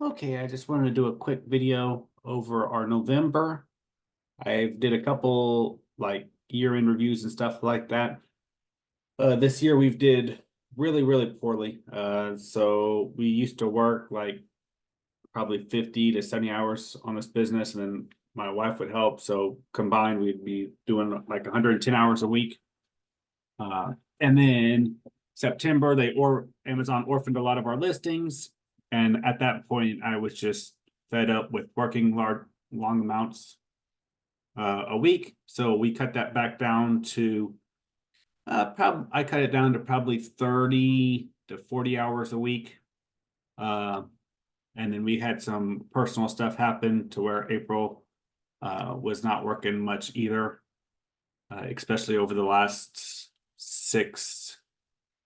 Okay, I just wanted to do a quick video over our November. I did a couple like year-end reviews and stuff like that. This year we've did really poorly. So we used to work like probably 50 to 70 hours on this business, and then my wife would help. So combined, we'd be doing like 110 hours a week. And then September, Amazon orphaned a lot of our listings. And at that point, I was just fed up with working long amounts a week. So we cut that back down to I cut it down to probably 30 to 40 hours a week. Uh, and then we had some personal stuff happen to where April was not working much either, especially over the last 6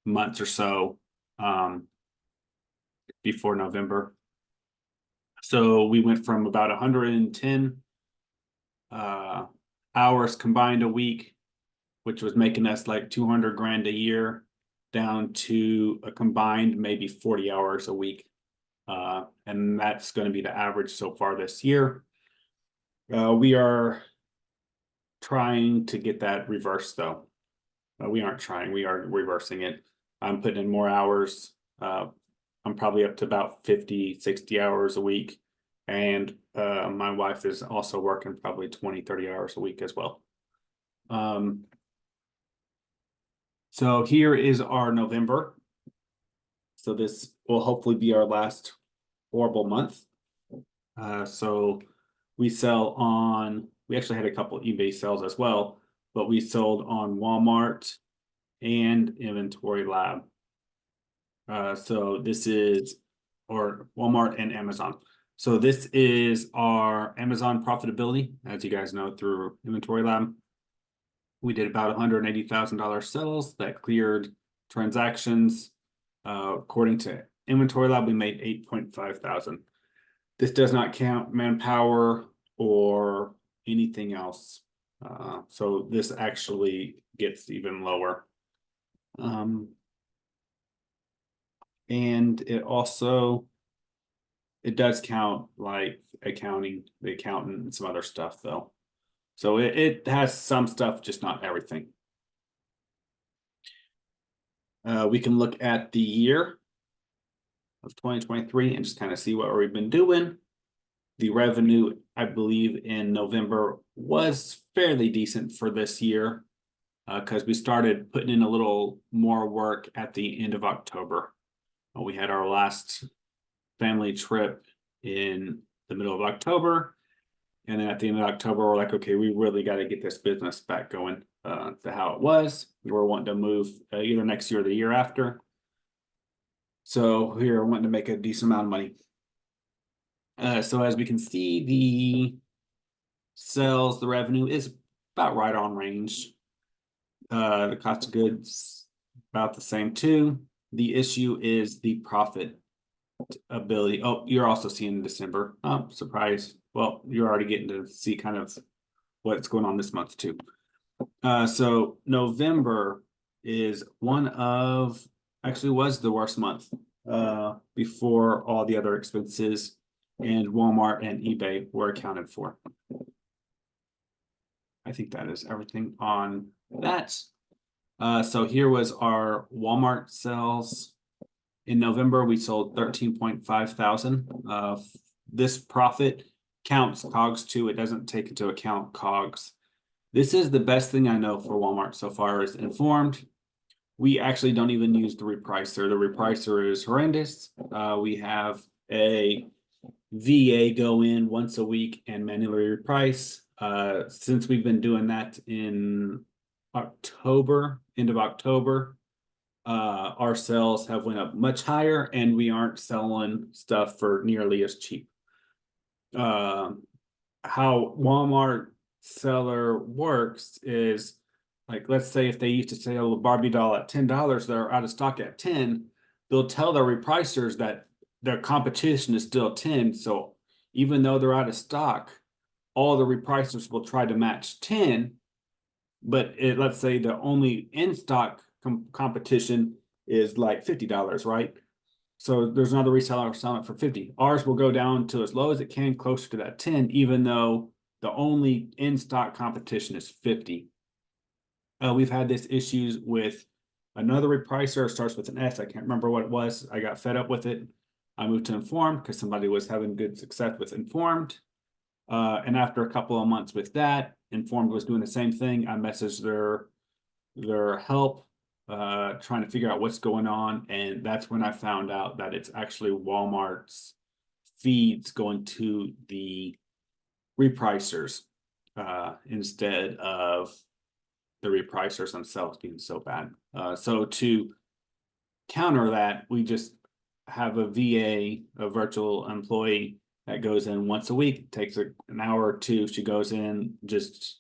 months or so before November. So we went from about 110 hours combined a week, which was making us like 200 grand a year, down to a combined maybe 40 hours a week. And that's going to be the average so far this year. We are trying to get that reversed though. We aren't trying, we are reversing it. I'm putting in more hours. I'm probably up to about 50, 60 hours a week. And my wife is also working probably 20, 30 hours a week as well. So here is our November. So this will hopefully be our last horrible month. So we actually had a couple eBay sales as well, but we sold on Walmart and Inventory Lab. So this is, or Walmart and Amazon. So this is our Amazon profitability, as you guys know, through Inventory Lab. We did about $180,000 sales that cleared transactions. According to Inventory Lab, we made 8.5 thousand. This does not count manpower or anything else. So this actually gets even lower. And it does count like accounting, the accountant, and some other stuff though. So it has some stuff, just not everything. We can look at the year of 2023 and just kind of see what we've been doing. The revenue, I believe, in November was fairly decent for this year because we started putting in a little more work at the end of October. We had our last family trip in the middle of October. And then at the end of October, we're like, okay, we really got to get this business back going to how it was. We're wanting to move either next year or the year after. So we're wanting to make a decent amount of money. So as we can see, the sales, the revenue is about right on range. The cost of goods about the same too. The issue is the profit ability. Oh, you're also seeing December. Oh, surprise. Well, you're already getting to see kind of what's going on this month too. So November is actually was the worst month before all the other expenses and Walmart and eBay were accounted for. I think that is everything on that. So here was our Walmart sales. In November, we sold 13.5 thousand. This profit counts COGS too. It doesn't take into account COGS. This is the best thing I know for Walmart so far is Informed. We actually don't even use the repricer. The repricer is horrendous. We have a VA go in once a week and manually reprice. Since we've been doing that in October, end of October, our sales have went up much higher and we aren't selling stuff for nearly as cheap. How Walmart seller works is like, let's say if they used to sell a Barbie doll at $10, they're out of stock at 10, they'll tell their repricers that their competition is still 10. So even though they're out of stock, all the repricers will try to match 10. But let's say the only in stock competition is like $50, right? So there's another reseller selling it for 50. Ours will go down to as low as it can, closer to that 10, even though the only in-stock competition is 50. We've had this issues with another repricer, starts with an S. I can't remember what it was. I got fed up with it. I moved to Informed because somebody was having good success with Informed. And after a couple of months with that, Informed was doing the same thing. I messaged their help, trying to figure out what's going on. And that's when I found out that it's actually Walmart's feeds going to the repricers, instead of the repricers themselves being so bad. So to counter that, we just have a VA, a virtual employee, that goes in once a week, takes an hour or two. She goes in, just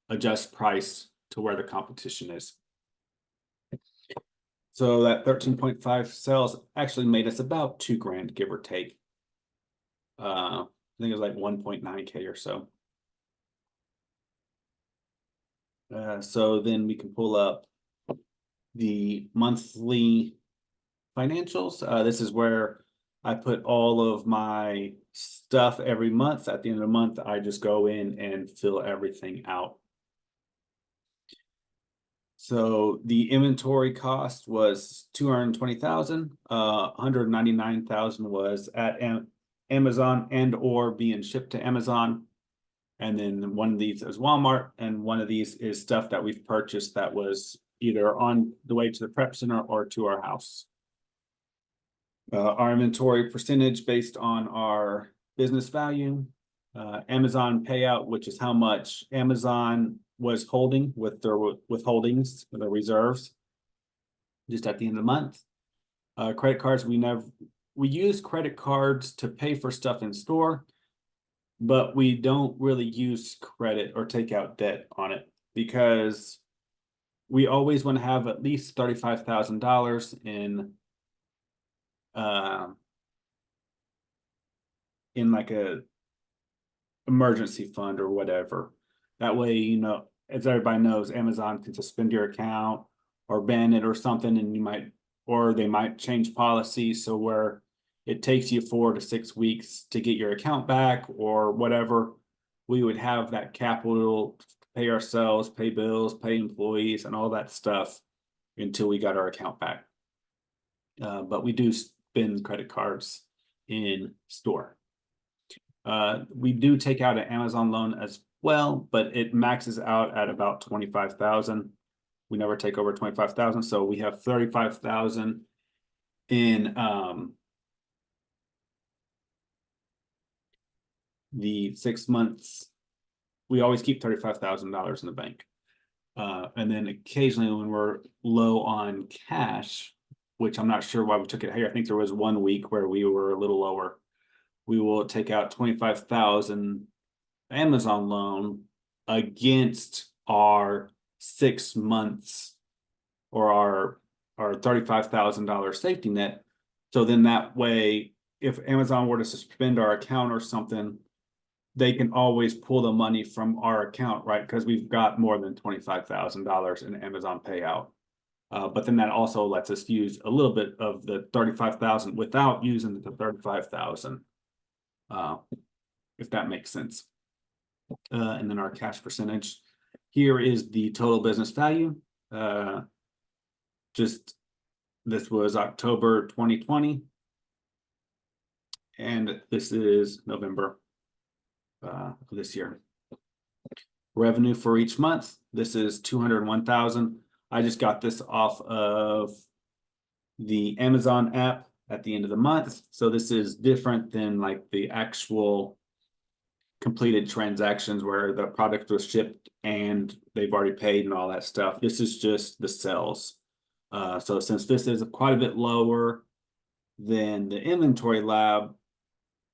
adjusts price to where the competition is. So that 13.5 sales actually made us about $2,000, give or take. I think it was like 1.9K or so. So then we can pull up the monthly financials. This is where I put all of my stuff every month. At the end of the month, I just go in and fill everything out. So the inventory cost was 220,000. 199,000 was at Amazon and or being shipped to Amazon. And then one of these is Walmart, and one of these is stuff that we've purchased that was either on the way to the prep center or to our house. Our inventory percentage based on our business value. Amazon payout, which is how much Amazon was holding with their withholdings, their reserves, just at the end of the month. Credit cards, we use credit cards to pay for stuff in store, but we don't really use credit or take out debt on it because we always want to have at least $35,000 in like a emergency fund or whatever. That way, you know, as everybody knows, Amazon can suspend your account or ban it or something, and they might change policy so where it takes you 4 to 6 weeks to get your account back or whatever. We would have that capital to pay ourselves, pay bills, pay employees, and all that stuff until we got our account back. But we do spend credit cards in store. We do take out an Amazon loan as well, but it maxes out at about 25,000. We never take over 25,000, so we have 35,000 in the 6 months. We always keep $35,000 in the bank. And then occasionally when we're low on cash, which I'm not sure why we took it here. I think there was 1 week where we were a little lower. We will take out 25,000 Amazon loan against our 6 months or our $35,000 safety net. So then that way, if Amazon were to suspend our account or something, they can always pull the money from our account, right? Because we've got more than $25,000 in Amazon payout. But then that also lets us use a little bit of the 35,000 without using the 35,000, if that makes sense. And then our cash percentage. Here is the total business value. This was October 2020. And this is November of this year. Revenue for each month. This is 201,000. I just got this off of the Amazon app at the end of the month. So this is different than like the actual completed transactions where the product was shipped and they've already paid and all that stuff. This is just the sales. So since this is quite a bit lower than the inventory lab,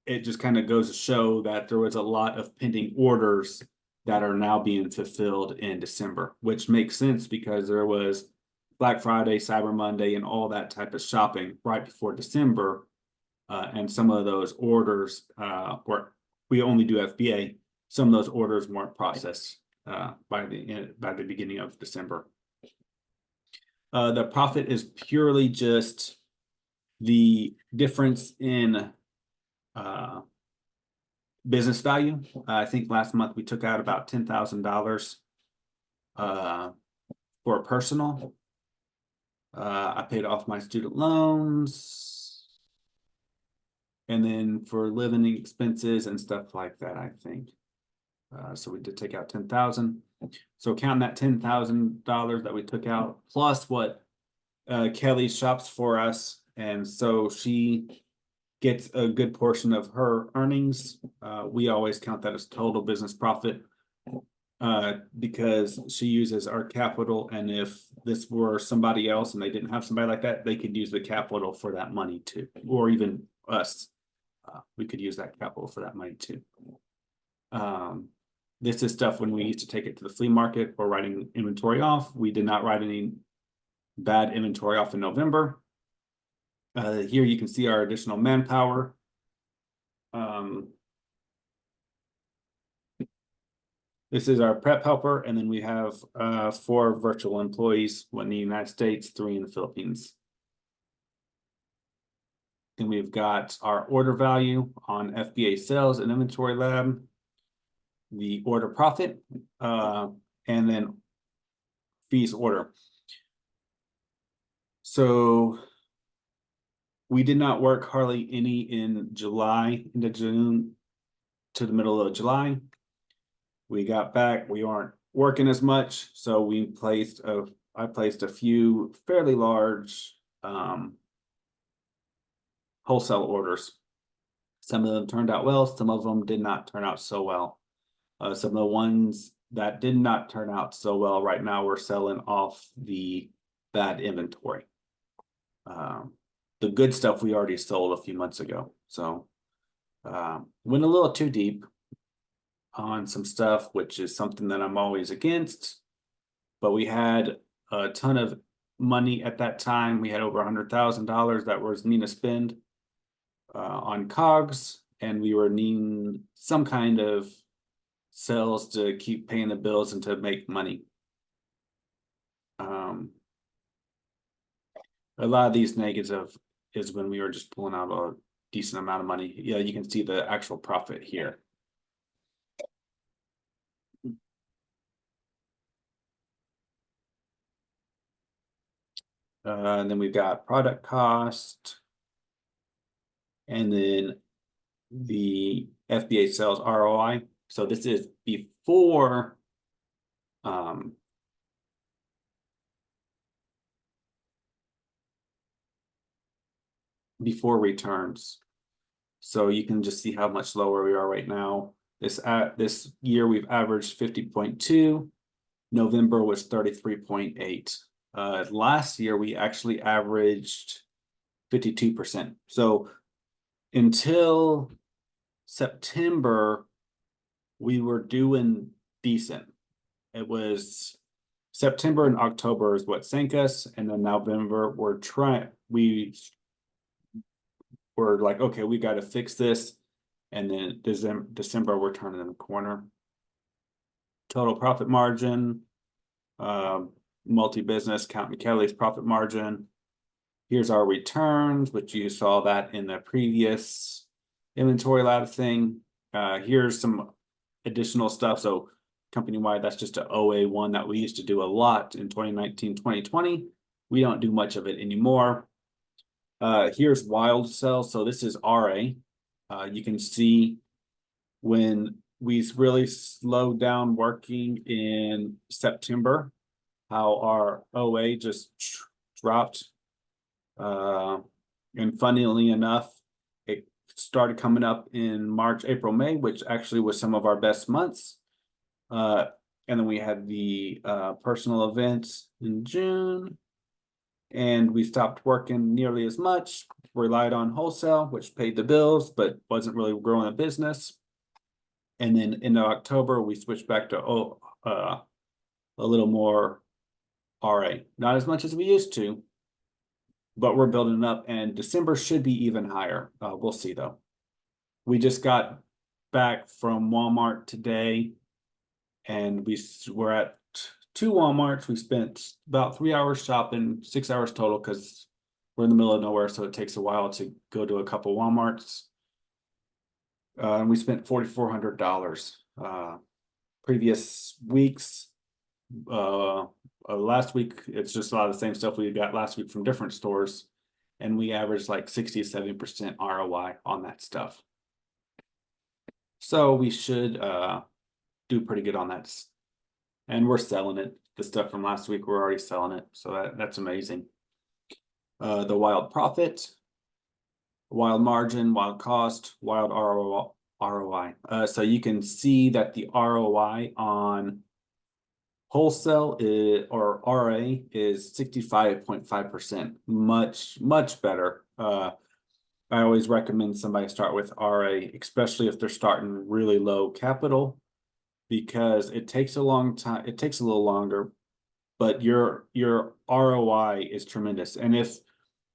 it just kind of goes to show that there was a lot of pending orders that are now being fulfilled in December, which makes sense because there was Black Friday, Cyber Monday, and all that type of shopping right before December. And some of those orders we only do FBA. Some of those orders weren't processed by the beginning of December. The profit is purely just The difference in business value, I think last month we took out about $10,000 for personal. I paid off my student loans. And then for living expenses and stuff like that, I think. So we did take out 10,000. So counting that $10,000 that we took out, plus what Kelly shops for us, and so she gets a good portion of her earnings. We always count that as total business profit because she uses our capital, and if this were somebody else and they didn't have somebody like that, they could use the capital for that money too, or even us. We could use that capital for that money too. This is stuff when we used to take it to the flea market or writing inventory off. We did not write any bad inventory off in November. Here you can see our additional manpower. This is our prep helper, and then we have 4 virtual employees, 1 in the United States, 3 in the Philippines. Then we've got our order value on FBA sales and inventory lab, the order profit, and then fees order. So we did not work hardly any in July into June to the middle of July. We got back, we aren't working as much, so I placed a few fairly large wholesale orders. Some of them turned out well, some of them did not turn out so well. Some of the ones that did not turn out so well right now, we're selling off the bad inventory. The good stuff we already sold a few months ago. So went a little too deep on some stuff, which is something that I'm always against. But we had a ton of money at that time. We had over $100,000 that was needing to spend on COGS, and we were needing some kind of sales to keep paying the bills and to make money. A lot of these negatives is when we were just pulling out a decent amount of money. Yeah, you can see the actual profit here. And then we've got product cost, and then the FBA sales ROI. So this is before before returns. So you can just see how much lower we are right now. This year we've averaged 50.2. November was 33.8. Last year we actually averaged 52%. So until September, we were doing decent. It was September and October is what sank us, and then November we were like, okay, we got to fix this, and then December we're turning the corner. Total profit margin, multi-business, Count Kelly's profit margin. Here's our returns, which you saw that in the previous inventory lab thing. Here's some additional stuff. So company-wide, that's just an OA1 that we used to do a lot in 2019, 2020. We don't do much of it anymore. Here's wild sales. So this is RA. You can see when we really slowed down working in September, how our OA just dropped. And funnily enough, it started coming up in March, April, May, which actually was some of our best months. And then we had the personal events in June, and we stopped working nearly as much, relied on wholesale, which paid the bills, but wasn't really growing a business. And then in October, we switched back to a little more RA, not as much as we used to, but we're building up, and December should be even higher. We'll see though. We just got back from Walmart today, and we're at 2 Walmarts. We spent about 3 hours shopping, 6 hours total, because we're in the middle of nowhere, so it takes a while to go to a couple Walmarts. And we spent $4,400. Previous weeks, last week, it's just a lot of the same stuff we got last week from different stores. And we averaged like 60 to 70% ROI on that stuff. So we should do pretty good on that. And we're selling it. The stuff from last week, we're already selling it. So that's amazing. The wild profit, wild margin, wild cost, wild ROI. So you can see that the ROI on wholesale or RA is 65.5%, much better. I always recommend somebody start with RA, especially if they're starting really low capital, because it takes a long time. It takes a little longer, but your ROI is tremendous. And if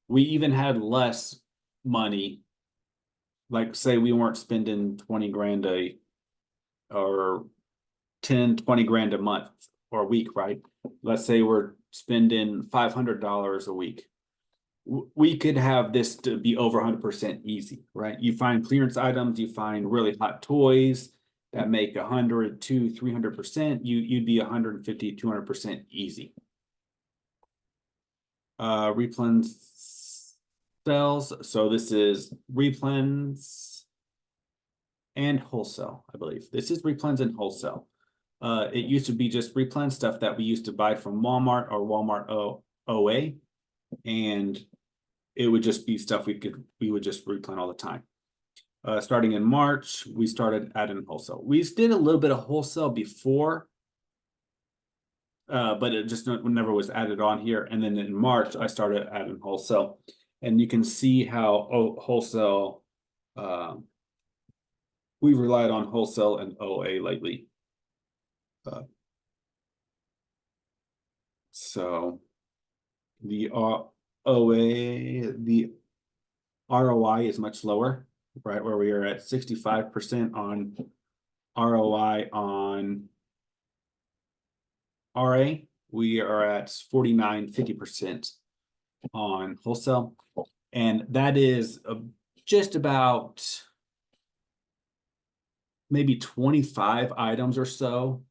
we even had less money, like say we weren't spending 20 grand or 10, 20 grand a month or a week, right? Let's say we're spending $500 a week. We could have this to be over 100% easy, right? You find clearance items, you find really hot toys that make 100 to 300%. You'd be 150, 200% easy. Replens sales. So this is replens and wholesale, I believe. This is replens and wholesale. It used to be just replen stuff that we used to buy from Walmart or Walmart OA, and it would just be stuff we would just replen all the time. Starting in March, we started adding wholesale. We did a little bit of wholesale before, but it just never was added on here. And then in March, I started adding wholesale, and you can see how wholesale. We've relied on wholesale and OA lately. So the OA, the ROI is much lower, right? Where we are at 65% on ROI on RA, we are at 49, 50% on wholesale. And that is just about maybe 25 items or so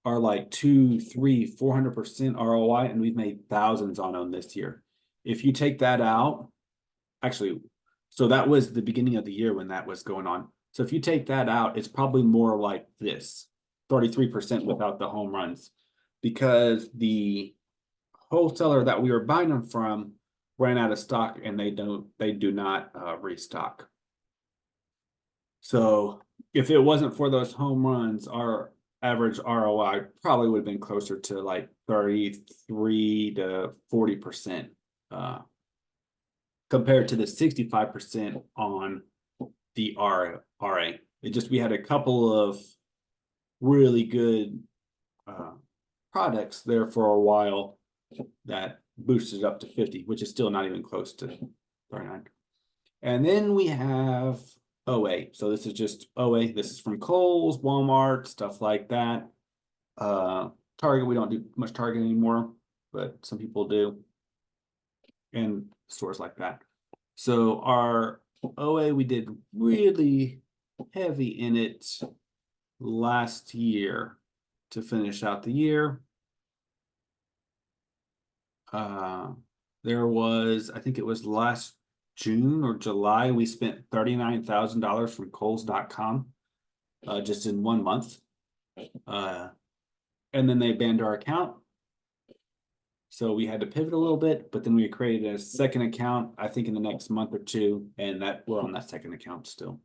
are like 200, 300, 400% ROI, and we've made thousands on them this year. If you take that out, actually, so that was the beginning of the year when that was going on. So if you take that out, it's probably more like this, 33% without the home runs, because the wholesaler that we were buying them from ran out of stock, and they do not restock. So if it wasn't for those home runs, our average ROI probably would have been closer to like 33 to 40%, compared to the 65% on the RA. We had a couple of really good products there for a while that boosted up to 50, which is still not even close to 39. And then we have OA. So this is just OA. This is from Kohl's, Walmart, stuff like that. Target, we don't do much Target anymore, but some people do. And stores like that. So our OA, we did really heavy in it last year to finish out the year. There was, I think it was last June or July, we spent $39,000 from Kohls.com just in 1 month. And then they banned our account. So we had to pivot a little bit, but then we created a second account, I think in the next month or two, and that we're on that second account still.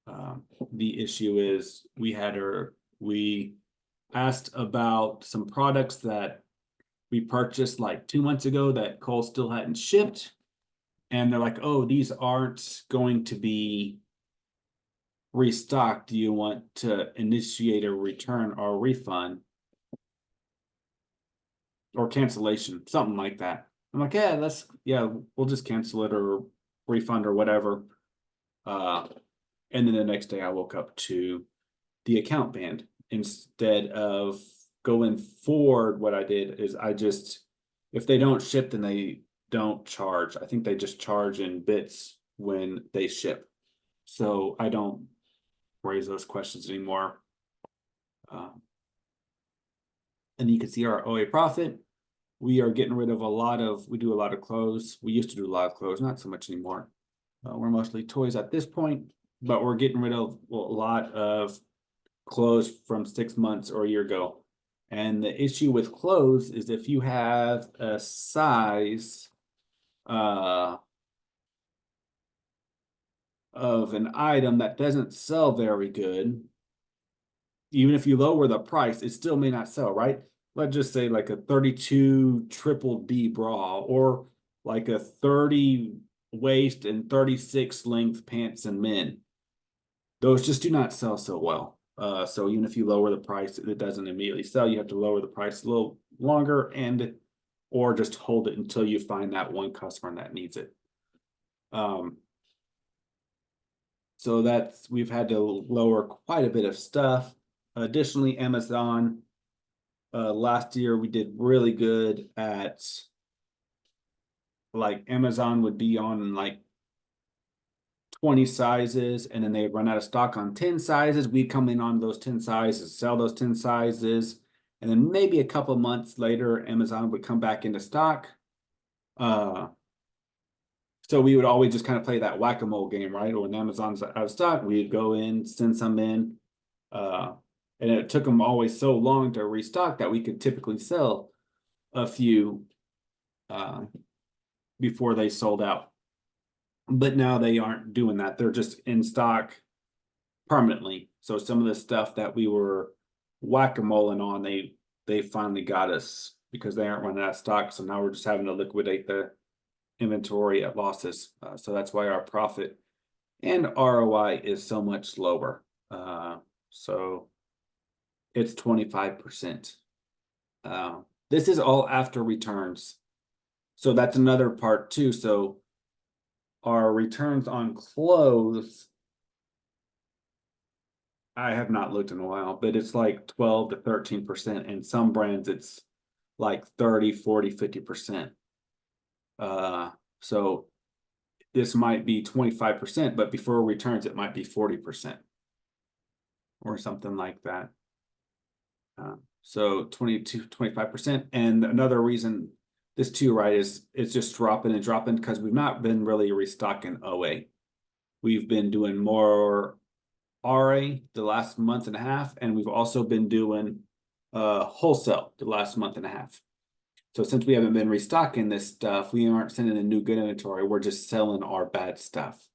The issue is we asked about some products that we purchased like 2 months ago that Kohl's still hadn't shipped. And they're like, oh, these aren't going to be restocked. Do you want to initiate a return or refund or cancellation, something like that? I'm like, yeah, we'll just cancel it or refund or whatever. And then the next day I woke up to the account banned. Instead of going forward, what I did is if they don't ship, then don't charge. I think they just charge in bits when they ship. So I don't raise those questions anymore. And you can see our OA profit. We are getting rid of we do a lot of clothes. We used to do a lot of clothes, not so much anymore. We're mostly toys at this point, but we're getting rid of a lot of clothes from 6 months or a year ago. And the issue with clothes is if you have a size of an item that doesn't sell very good, even if you lower the price, it still may not sell, right? Let's just say like a 32 triple D bra, or like a 30 waist and 36 length pants in men. Those just do not sell so well. So even if you lower the price, it doesn't immediately sell. You have to lower the price a little longer, or just hold it until you find that one customer that needs it. So we've had to lower quite a bit of stuff. Additionally, Amazon, last year we did really good at, like, Amazon would be on like 20 sizes, and then they run out of stock on 10 sizes. We come in on those 10 sizes, sell those 10 sizes, and then maybe a couple months later, Amazon would come back into stock. So we would always just kind of play that whack-a-mole game, right? Or when Amazon's out of stock, we'd go in, send some in. And it took them always so long to restock that we could typically sell a few before they sold out. But now they aren't doing that. They're just in stock permanently. So some of the stuff that we were whack-a-moling on, they finally got us because they aren't running out of stock. So now we're just having to liquidate the inventory at losses. So that's why our profit and ROI is so much lower. So it's 25%. This is all after returns. So that's another part too. So our returns on clothes, I have not looked in a while, but it's like 12 to 13%. And some brands it's like 30, 40, 50%. So this might be 25%, but before returns, it might be 40% or something like that. So 22, 25%. And another reason this too, right, is it's just dropping and dropping because we've not been really restocking OA. We've been doing more RA the last month and a half, and we've also been doing wholesale the last month and a half. So since we haven't been restocking this stuff, we aren't sending in new good inventory. We're just selling our bad stuff.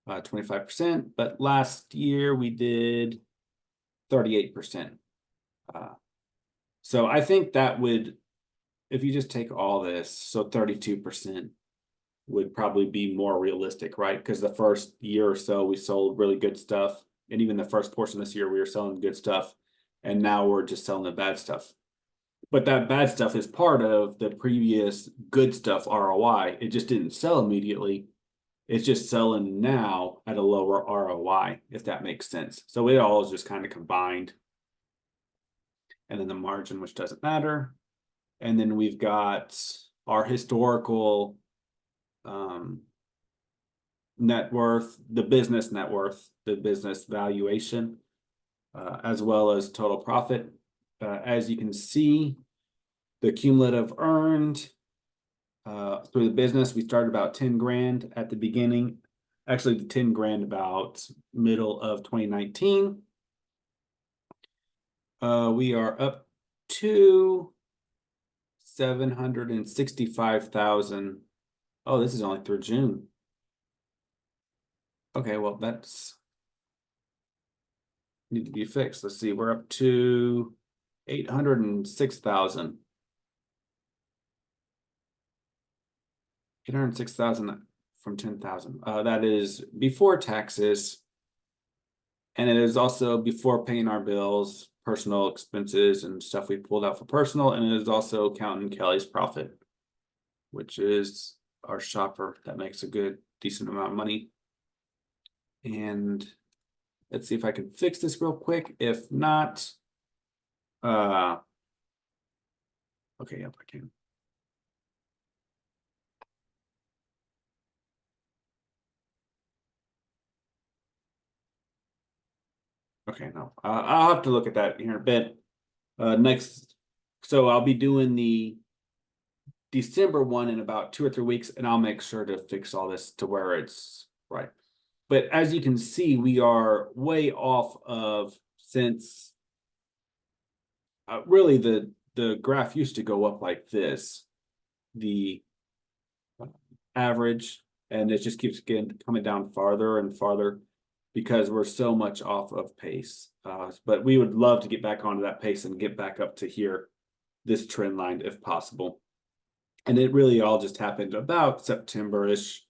25%, but last year we did 38%. So I think that would, if you just take all this, so 32% would probably be more realistic, right? Because the first year or so we sold really good stuff. And even the first portion of this year, we were selling good stuff. And now we're just selling the bad stuff. But that bad stuff is part of the previous good stuff ROI. It just didn't sell immediately. It's just selling now at a lower ROI, if that makes sense. So it all is just kind of combined. And then the margin, which doesn't matter. And then we've got our historical net worth, the business net worth, the business valuation, as well as total profit. As you can see, the cumulative earned through the business, we started about 10 grand at the beginning. Actually, the 10 grand about middle of 2019. We are up to 765,000. Oh, this is only through June. Okay, well, that's need to be fixed. Let's see, we're up to 806,000. 806,000 from 10,000. That is before taxes. And it is also before paying our bills, personal expenses and stuff we pulled out for personal. And it is also counting Kelly's profit, which is our shopper that makes a good, decent amount of money. And let's see if I can fix this real quick. If not, okay, yep, I can. Okay, no, I'll have to look at that here in a bit. Next, so I'll be doing the December one in about 2 or 3 weeks, and I'll make sure to fix all this to where it's right. But as you can see, we are way off of since really the graph used to go up like this, the average, and it just keeps getting coming down farther and farther because we're so much off of pace. But we would love to get back onto that pace and get back up to here, this trend line if possible. And it really all just happened about September-ish,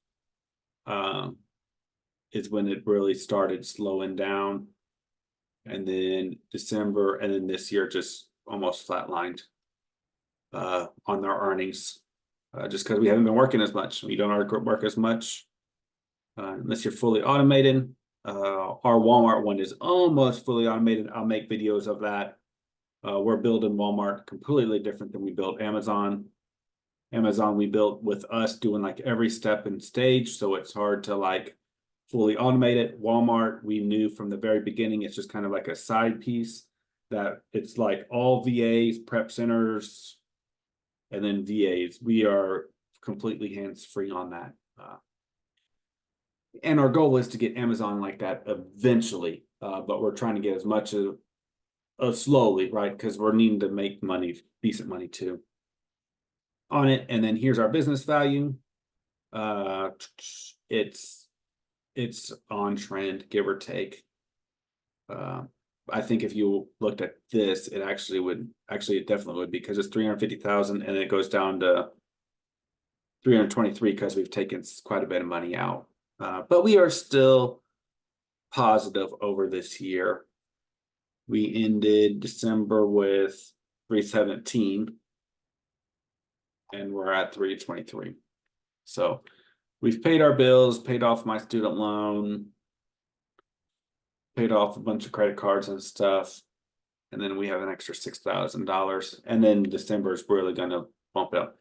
is when it really started slowing down. And then December, and then this year just almost flatlined on our earnings, just because we haven't been working as much. We don't work as much unless you're fully automated. Our Walmart one is almost fully automated. I'll make videos of that. We're building Walmart completely different than we built Amazon. Amazon we built with us doing like every step and stage, so it's hard to like fully automate it. Walmart, we knew from the very beginning, it's just kind of like a side piece that it's like all VAs, prep centers, and then VAs. We are completely hands-free on that. And our goal is to get Amazon like that eventually, but we're trying to get as much of slowly, right? Because we're needing to make money, decent money too on it. And then here's our business value. It's on trend, give or take. I think if you looked at this, it definitely would, because it's 350,000 and it goes down to 323 because we've taken quite a bit of money out. But we are still positive over this year. We ended December with 317 and we're at 323. So we've paid our bills, paid off my student loan, paid off a bunch of credit cards and stuff. And then we have an extra $6,000. And then December is really going to bump it up.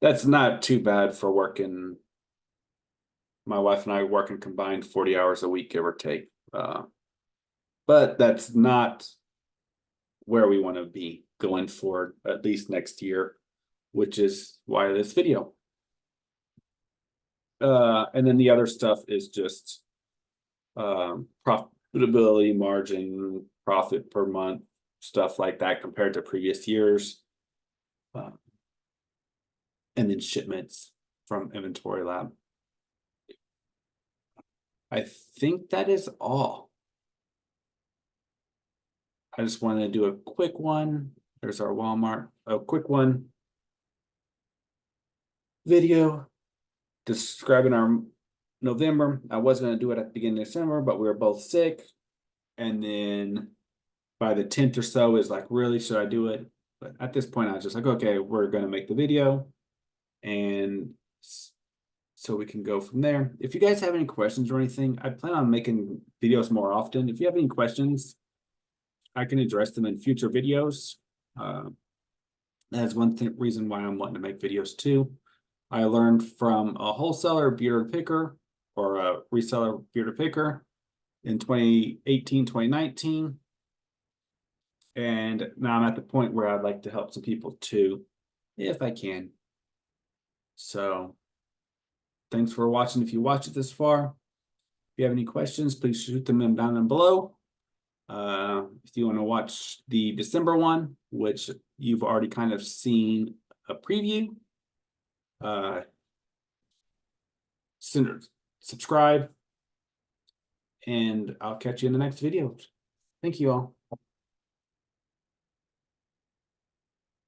That's not too bad for working. My wife and I working combined 40 hours a week, give or take. But that's not where we want to be going forward, at least next year, which is why this video. And then the other stuff is just profitability, margin, profit per month, stuff like that compared to previous years. And then shipments from Inventory Lab. I think that is all. I just wanted to do a quick one. There's our Walmart, a quick one video describing our November. I was going to do it at the beginning of December, but we were both sick. And then by the 10th or so is like, really, should I do it? But at this point, I was just like, okay, we're going to make the video. And so we can go from there. If you guys have any questions or anything, I plan on making videos more often. If you have any questions, I can address them in future videos. That's one reason why I'm wanting to make videos too. I learned from a wholesaler bearder picker or a reseller bearder picker in 2018, 2019. And now I'm at the point where I'd like to help some people too, if I can. So thanks for watching. If you watched it this far, if you have any questions, please shoot them down below. If you want to watch the December one, which you've already kind of seen a preview, subscribe, and I'll catch you in the next video. Thank you all.